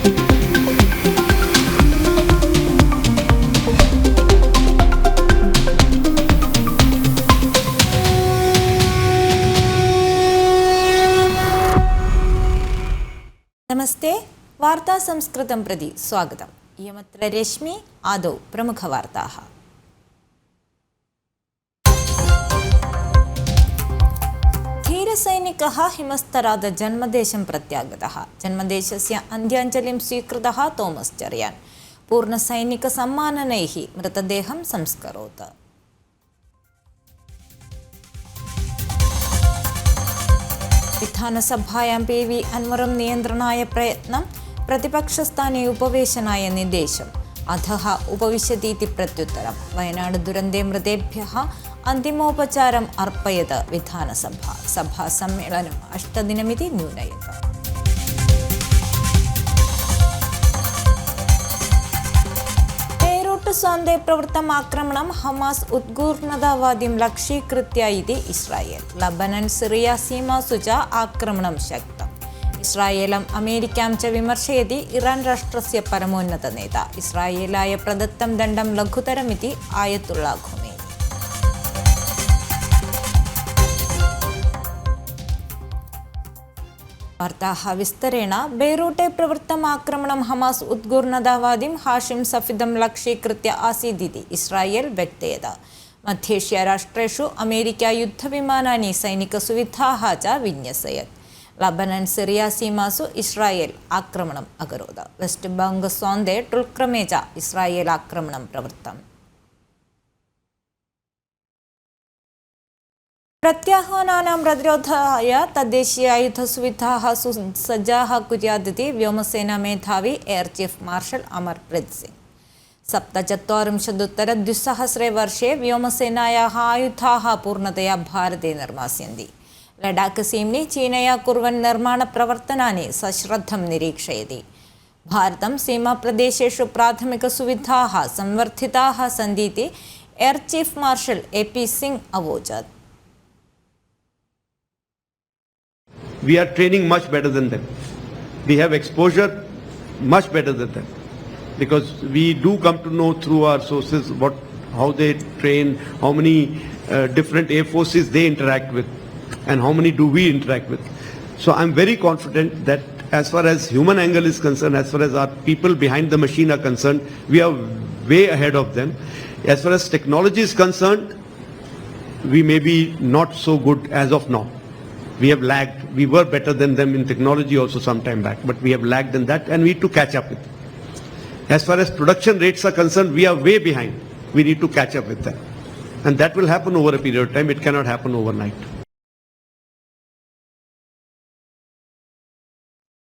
नमस्ते वार्ता संस्कृतं प्रति स्वागतम्। इयमत्र रश्मि आदौ प्रमुखवार्ताः। धीरसैनिकः हिमस्तराद जन्मदेशं प्रत्यागतः। जन्मदेशस्य अन्त्याञ्जलिं स्वीकृतः तोमस् चर्यान् पूर्णसैनिकसम्माननैः मृतदेहं संस्करोत्। विधानसभायां PV अन्वरं नियन्त्रणाय प्रयत्नं प्रतिपक्षस्थाने उपवेशनाय निर्देशम् अधः उपविशतीति प्रत्युत्तरं वयनाड दुरन्ते मृतेभ्यः अन्तिमोपचारम् अर्पयत् विधानसभा सभा सम्मेलनम् 8 दिनमिति न्यूनयत्। स्वान्दे प्रवृत्तम् आक्रमणं हमास् उद्घूर्णतावादीं लक्ष्यीकृत्य इति इस्रायेल्। लबनन् सिरिया सीमासु च आक्रमणं शक्तम्। इस्रायेलम् अमेरिकां च विमर्शयति इरान् राष्ट्रस्य परमोन्नतनेता। इस्रायेलाय प्रदत्तं दण्डं लघुतरमिति आयतुल्ला खुमेनी। वार्ताः विस्तरेण। बेरूटे प्रवृत्तम् आक्रमणं हमास् उद्घूर्णतावादीं हाशिम सफीदं लक्ष्यीकृत्य आसीदिति इस्रायेल् व्यक्तयत्। मध्यएशियाराष्ट्रेषु अमेरिका युद्धविमानानि सैनिकसुविधाः च विन्यसयत्। लबनन् सिरिया सीमासु इस्रायेल् आक्रमणम् अकरोत्। वेस्ट् बङ्ग स्वान्दे टुल्क्रमे च इस्रायेल् आक्रमणं प्रवृत्तम्। प्रत्याह्वानानां प्रतिरोधाय तद्देशीय आयुधसुविधाः सुसज्जाः कुर्यादिति व्योमसेना मेधावी air chief marshal Amarpreet Singh. 47 वर्षे व्योमसेनायाः आयुधाः पूर्णतया भारते निर्मास्यन्ति। लडाख् सीम्नि चीनया कुर्वन् निर्माणप्रवर्तनानि सश्रद्धं निरीक्षयति। भारतं सीमाप्रदेशेषु प्राथमिकसुविधाः संवर्धिताः सन्तीति air chief marshal AP Singh अवोचत्। We are training much better than them. We have exposure much better than them, because we do come to know through our sources how they train, how many different air forces they interact with, and how many do we interact with. So I'm very confident that as far as human angle is concerned, as far as our people behind the machine are concerned, we are way ahead of them. As far as technology is concerned, we may be not so good as of now. We have lagged. We were better than them in technology also some time back, but we have lagged in that and we need to catch up with it. As far as production rates are concerned, we are way behind. We need to catch up with that. And that will happen over a period of time. It cannot happen overnight.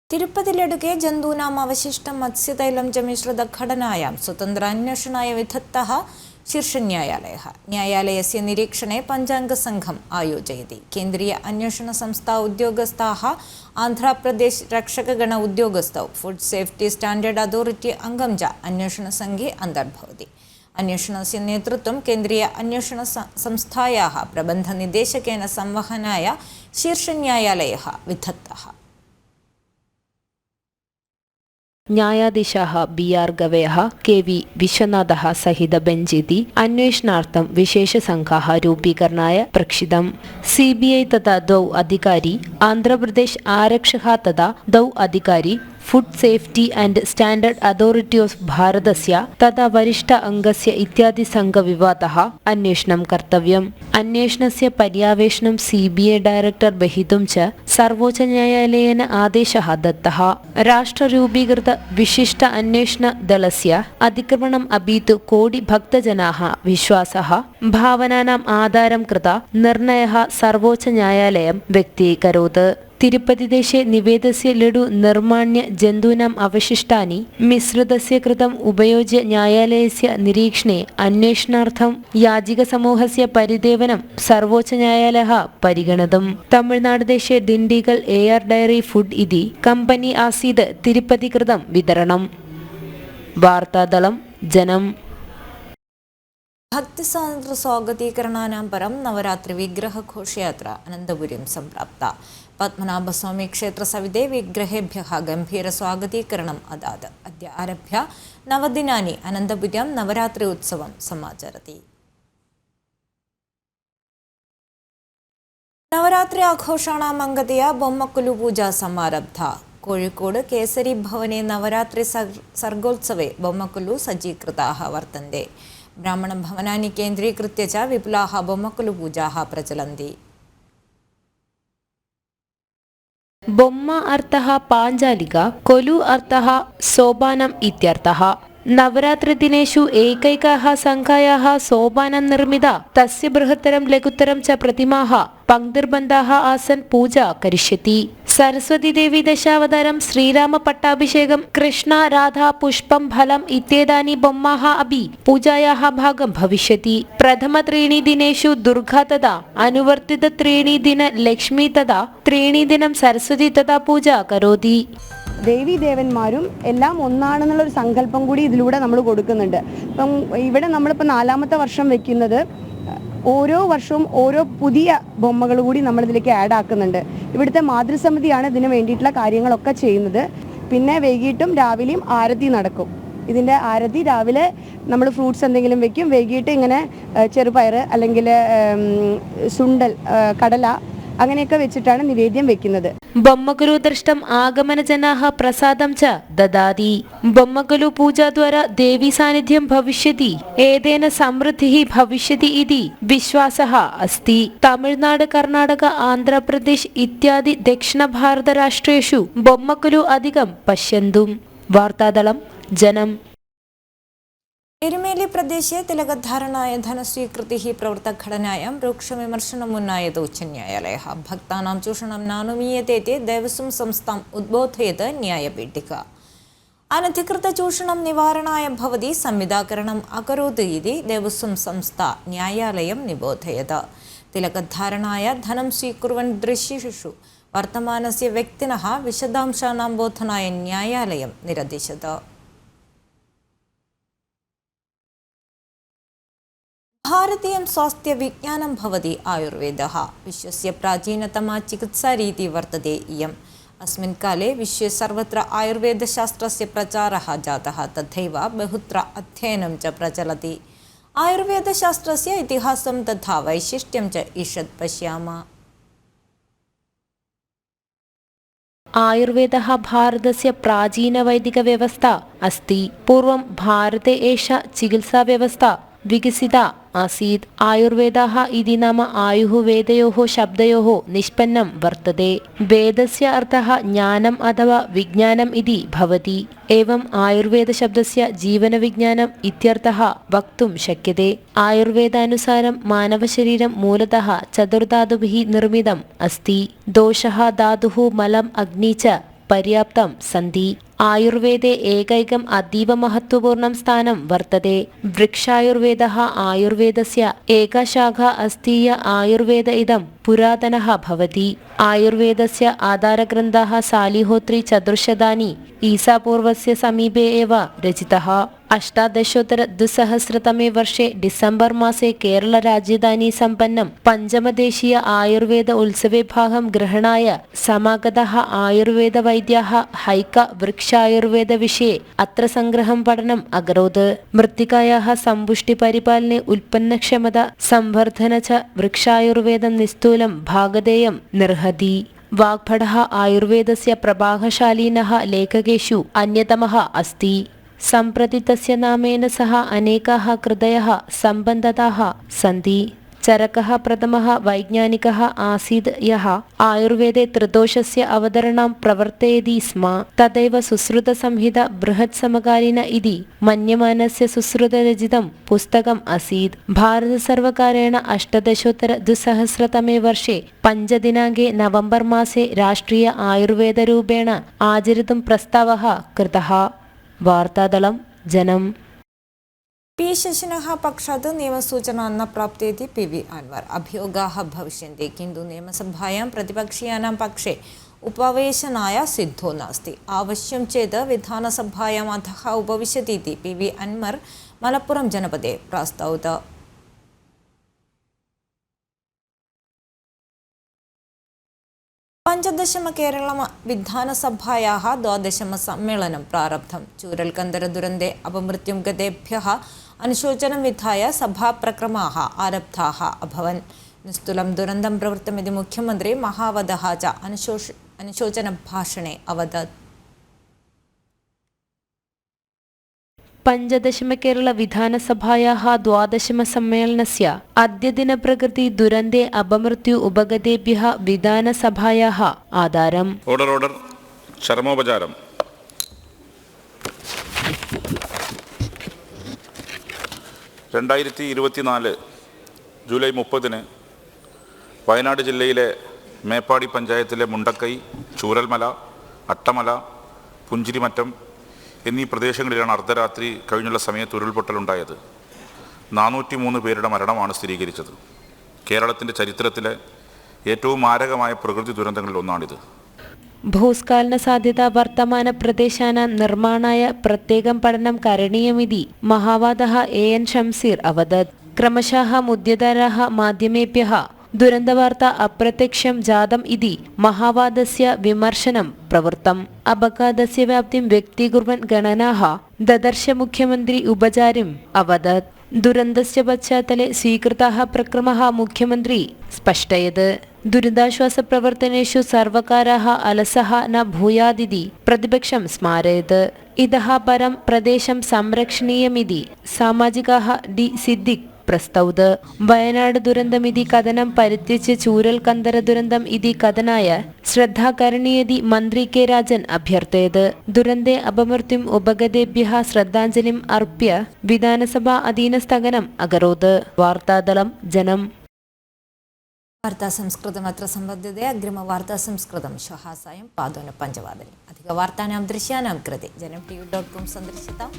तिरुपतिलडुके जन्तूनाम् अवशिष्टं मत्स्यतैलं च मिश्रितघटनायां स्वतन्त्रान्वेषणाय विधत्तः शीर्षन्यायालयः। न्यायालयस्य निरीक्षणे पञ्चाङ्गसङ्घम् आयोजयति। केन्द्रीय अन्वेषणसंस्था उद्योगस्थाः आन्ध्रप्रदेश रक्षकगण उद्योगस्थौ फुड् सेफ्टी स्टाण्डर्ड् अथॉरिटी अङ्गं च अन्वेषणसङ्घे अन्तर्भवति। अन्वेषणस्य नेतृत्वं केन्द्रीय अन्वेषणसंस्थायाः प्रबन्धनिदेशकेन संवहनाय शीर्षन्यायालयः विधत्तः। न्यायाधीशाः BR गवयः KV विश्वनाथः सहित बेञ्च् इति अन्वेषणार्थं विशेषसङ्घाः रूपीकरणाय प्रक्षितम्। CBI तथा 2 अधिकारी, आन्ध्रप्रदेश आरक्षः तथा 2 अधिकारी, food safety and standard authority of भारतस्य तथा वरिष्ठ अंगस्य इत्यादि संघविभागः अन्वेषणं कर्तव्यम्। अन्वेषणस्य पर्यवेक्षणं CBI डायरेक्टर बहितुं च सर्वोच्च न्यायालयेन आदेशः दत्तः। राष्ट्ररूपीकृत विशिष्ट अन्वेषण दलस्य अधिक्रमणम् अपि तु कोटि भक्तजनाः विश्वासः भावनानाम् आधारं कृता निर्णयः सर्वोच्च न्यायालयं व्यक्तीकरोत्। तिरुपतिदेशे निवेदस्य लडु निर्माण्य जन्तूनाम् अवशिष्टानि मिश्रितस्य कृतम् उपयोज्य न्यायालयस्य निरीक्षणे अन्वेषणार्थं याजिकसमूहस्य परिदेवनं सर्वोच्च न्यायालयः परिगणितम्। तमिळ्नाडुदेशे डिण्डिगल AR डैरी फुड् इति कम्पनी आसीत् तिरुपति कृतं वितरणम्। वार्तादलं जनम्। भक्तिसान्द्र स्वागतीकरणानां परं नवरात्रि विग्रह घोषयात्रा अनन्तपुरीं सम्प्राप्ता। पद्मनाभस्वामी क्षेत्रसविधे विग्रहेभ्यः गम्भीरस्वागतीकरणम् अदात्। अद्य आरभ्य 9 दिनानि अनन्तपुर्यां नवरात्रि उत्सवं समाचरति। नवरात्रि आघोषाणाम् अङ्गतया बोम्मक्कुलु पूजा समारब्धा। कोळिकोड केसरी भवने नवरात्रि सर्गोत्सवे बोम्मक्कुलु सज्जीकृताः वर्तन्ते। ब्राह्मणभवनानि केन्द्रीकृत्य च विपुलाः बोम्मक्कुलु पूजाः प्रचलन्ति। बोम्मा अर्थः पाञ्चालिका, कोलु अर्थः सोपानम् इत्यर्थः। नवरात्रिदिनेषु एकैकाः सङ्ख्यायाः सोपानं निर्मिता, तस्य बृहत्तरं लघुत्तरं च प्रतिमाः पङ्क्तिर्बन्धाः आसन् पूजा करिष्यति। सरस्वती देवी दशावतारं, श्रीराम पट्टाभिषेकं, कृष्ण राधा पुष्पं फलम् इत्येतानि बोम्माः अपि पूजायाः भागं भविष्यति। प्रथम 3 दिनेषु दुर्गा तथा अनुवर्तित 3 दिन लक्ष्मी तथा 3 दिनं सरस्वती तथा पूजा करोति। ദേവീദേവന്മാരും എല്ലാം ഒന്നാണെന്നുള്ളൊരു സങ്കല്പം കൂടി ഇതിലൂടെ നമ്മൾ കൊടുക്കുന്നുണ്ട്. ഇപ്പം ഇവിടെ നമ്മളിപ്പോൾ 4ാമത്തെ വർഷം വെക്കുന്നത്, ഓരോ വർഷവും ഓരോ പുതിയ ബൊമ്മകൾ കൂടി നമ്മളിതിലേക്ക് ആഡ് ആക്കുന്നുണ്ട്. ഇവിടുത്തെ മാതൃസമിതിയാണ് ഇതിന് വേണ്ടിയിട്ടുള്ള കാര്യങ്ങളൊക്കെ ചെയ്യുന്നത്. പിന്നെ വൈകിട്ടും രാവിലെയും ആരതി നടക്കും. ഇതിൻ്റെ ആരതി രാവിലെ നമ്മൾ ഫ്രൂട്ട്സ് എന്തെങ്കിലും വെക്കും, വൈകിട്ട് ഇങ്ങനെ ചെറുപയർ അല്ലെങ്കിൽ സുണ്ടൽ, കടല അങ്ങനെയൊക്കെ വെച്ചിട്ടാണ് നിവേദ്യം വെക്കുന്നത്. ബൊമ്മക്കുലു ദൃഷ്ടം ആഗമനജനാः പ്രസാദം ച ദദാതി. ബൊമ്മക്കുലു പൂജാദ്വാരാ ദേവി സാന്നിധ്യം ഭവിഷ്യതി, ഏതേന സമൃദ്ധിः ഭവിഷ്യതി ഇതി വിശ്വാസः अस्ति. തമിഴ്നാട്, കർണാടക, ആന്ധ്രാപ്രദേശ് ഇത്യാദി ദക്ഷിണഭാരതരാഷ്ട്രേഷു ബൊമ്മക്കുലു അധികം പശ്യന്തും. വാർത്താദളം ജനം. എരുമേലി പ്രദേശെ തിലകധാരണായ ധനസ്വീകൃതിः പ്രവൃത്തഘടനാयां रूक्षविमर्शनमुन्नायत उच्चन्यायालयः। भक्तानां चूषणं नानुमीयते इति देवस्वं संस्थाम् उद्बोधयत् न्यायपीठिका। अनधिकृतचूषणं निवारणाय भवती संविदाकरणम् अकरोत् इति देवस्वं संस्था न्यायालयं निबोधयत्। तिलकधारणाय धनं स्वीकुर्वन् दृश्येषु वर्तमानस्य व्यक्तिनः विशदांशानां बोधनाय न्यायालयं निरदिशत्। भारतीयं स्वास्थ्यविज्ञानं भवति आयुर्वेदः। विश्वस्य प्राचीनतमा चिकित्सारीति वर्तते इयम्। अस्मिन् काले विश्वे सर्वत्र आयुर्वेदशास्त्रस्य प्रचारः जातः, तथैव बहुत्र अध्ययनं च प्रचलति। आयुर्वेदशास्त्रस्य इतिहासं तथा वैशिष्ट्यं च ईषत् पश्यामः। आयुर्वेदः भारतस्य प्राचीनवैदिकव्यवस्था अस्ति। पूर्वं भारते एषा चिकित्साव्यवस्था विकसिता आसीत्। आयुर्वेदः इति नाम आयुः वेदयोः शब्दयोः निष्पन्नं वर्तते। वेदस्य अर्थः ज्ञानम् अथवा विज्ञानम् इति भवति। एवम् आयुर्वेदशब्दस्य जीवनविज्ञानम् इत्यर्थः वक्तुं शक्यते। आयुर्वेदानुसारं मानवशरीरं मूलतः 4 धातुभिः निर्मितम् अस्ति। दोषः, धातुः, मलम्, अग्नि च पर्याप्तं सन्ति। आयुर्वेदे एकैकम् अतीव महत्त्वपूर्णं स्थानं वर्तते। वृक्षायुर्वेदः आयुर्वेदस्य एका शाखा अस्ति। आयुर्वेद इदं पुरातनः भवति। आयुर्वेदस्य आधारग्रन्थः सालिहोत्री चतुर्शतानि ईसापूर्वस्य समीपे एव रचितः। 1800-2000 वर्षे डिसेम्बर् मासे केरलराजधानी सम्पन्नं पञ्चमदेशीय आयुर्वेद उत्सवे भागं ग्रहणाय समागतः आयुर्वेदवैद्यः हैक वृक्षायुर्वेदविषये अत्र सङ्ग्रहं पठनम् अकरोत्। मृत्तिकायाः सम्पुष्टिपरिपालने, उत्पन्नक्षमता संवर्धन च वृक्षायुर्वेदं निस्तूलं भागधेयं निर्हति। वाग्भटः आयुर्वेदस्य प्रभावशालिनः लेखकेषु अन्यतमः अस्ति। सम्प्रति तस्य नामेन सह अनेकाः कृतयः सम्बन्धिताः सन्ति। चरकः प्रथमः वैज्ञानिकः आसीत् यः आयुर्वेदे त्रिदोषस्य अवतरणं प्रवर्तयति स्म। तदैव सुश्रुतसंहिता बृहत्समकालीन इति मन्यमानस्य सुश्रुतरचितं पुस्तकम् आसीत्। भारतसर्वकारेण 1800-2000 वर्षे 5 दिनाङ्के नवम्बर् मासे राष्ट्रीय आयुर्वेदरूपेण आचरितुं प्रस्तावः कृतः। वार्तादलं जനം. पी शशिनः पक्षात् नियमसूचना न प्राप्तेति PV अन्वर्। अभियोगाः भविष्यन्ति, किन्तु नियमसभायां प्रतिपक्षीयानां पक्षे उपवेशनाय सिद्धो नास्ति। आवश्यं चेत् विधानसभायाम् अधः उपविशति इति PV अन्वर् मलप्पुरं जनपदे प्रास्तावत्। पञ्चदशम विधानसभायाः 12 सम्मेलनं प्रारब्धं। चूरल्कन्दरदुरन्ते अपमृत्युं गतेभ्यः अनुशोचनं विधाय सभाप्रक्रमाः आरब्धाः अभवन्। निस्तुलं दुरन्तं प्रवृत्तमिति मुख्यमन्त्री महावदः च अनुशोचनभाषणे अवदत्। पञ्चदशम केरल विधानसभायाः 12 सम्मेलनस्य अद्य दिनप्रकृति दुरन्ते अपमृत्यु उपगतेभ्यः विधानसभायाः आधारम्। ഓർഡർ ചരമോപചാരം. ജൂലൈ 30 വയനാട് ജില്ലയിലെ മേപ്പാടി പഞ്ചായത്തിലെ മുണ്ടക്കൈ, ചൂരൽമല, അട്ടമല, പുഞ്ചിരിമറ്റം എന്നീ പ്രദേശങ്ങളിലാണ് അർദ്ധരാത്രി കഴിഞ്ഞുള്ള സമയത്ത് ഉരുൾപൊട്ടലുണ്ടായത്. 403 പേരുടെ മരണമാണ് സ്ഥിരീകരിച്ചത്. കേരളത്തിൻ്റെ ചരിത്രത്തിലെ ഏറ്റവും മാരകമായ പ്രകൃതി ദുരന്തങ്ങളിൽ ഒന്നാണിത്. ഭൂസ്ഖലന സാധ്യത വർത്തമാന പ്രദേശാനാം നിർമ്മാണായ പ്രത്യേകം പഠനം കരണീയമിതി മഹാവാദः AN ഷംസീർ അവദത്. ക്രമശः മുദ്യതരः മാധ്യമേഭ്യः ദുരന്തവാർത്ത അപ്രത്യക്ഷം ജാതം ഇതി മഹാവാദസ്യ വിമർശനം പ്രവൃത്തം. അപഘാതസ്യ വ്യാപ്തിം വ്യക്തീകുർവൻ ഗണനാः ദദർശ മുഖ്യമന്ത്രി ഉപചാരിം അവദത്. ദുരന്തസ്യ പശ്ചാത്തലെ സ്വീകൃതാः പ്രക്രമः മുഖ്യമന്ത്രി സ്പഷ്ടയത്. ദുരിതാശ്വാസ പ്രവർത്തനേഷു സർവകാരാः അലസः ന ഭൂയാദിതി പ്രതിപക്ഷം സ്മാരയത്. ഇതः പരം പ്രദേശം സംരക്ഷണീയമിതി സാമാജികാः ഡി സിദ്ദിഖ് പ്രസ്തൗത്. വയനാട് ദുരന്തമിതി കഥനം പരിത്യജ്യ ചൂരൽകന്ദര ദുരന്തം ഇതി കഥനായ ശ്രദ്ധാകരണീയതി മന്ത്രി കെ രാജൻ അഭ്യർത്ഥയത്. ദുരന്തേ അപമൃത്യും ഉപഗതേഭ്യः ശ്രദ്ധാഞ്ജലിം അർപ്യ വിധാനസഭാ അധീനസ്ഥഗനം അകരോത്. വാർത്താദളം ജനം. वार्ता संस्कृतम् अत्र सम्बध्यते. अग्रिमवार्ता संस्कृतं श्वः सायं 5:05 अधिकवार्तानां दृश्यानां कृते जनम् tv.com सन्दर्श्यताम्.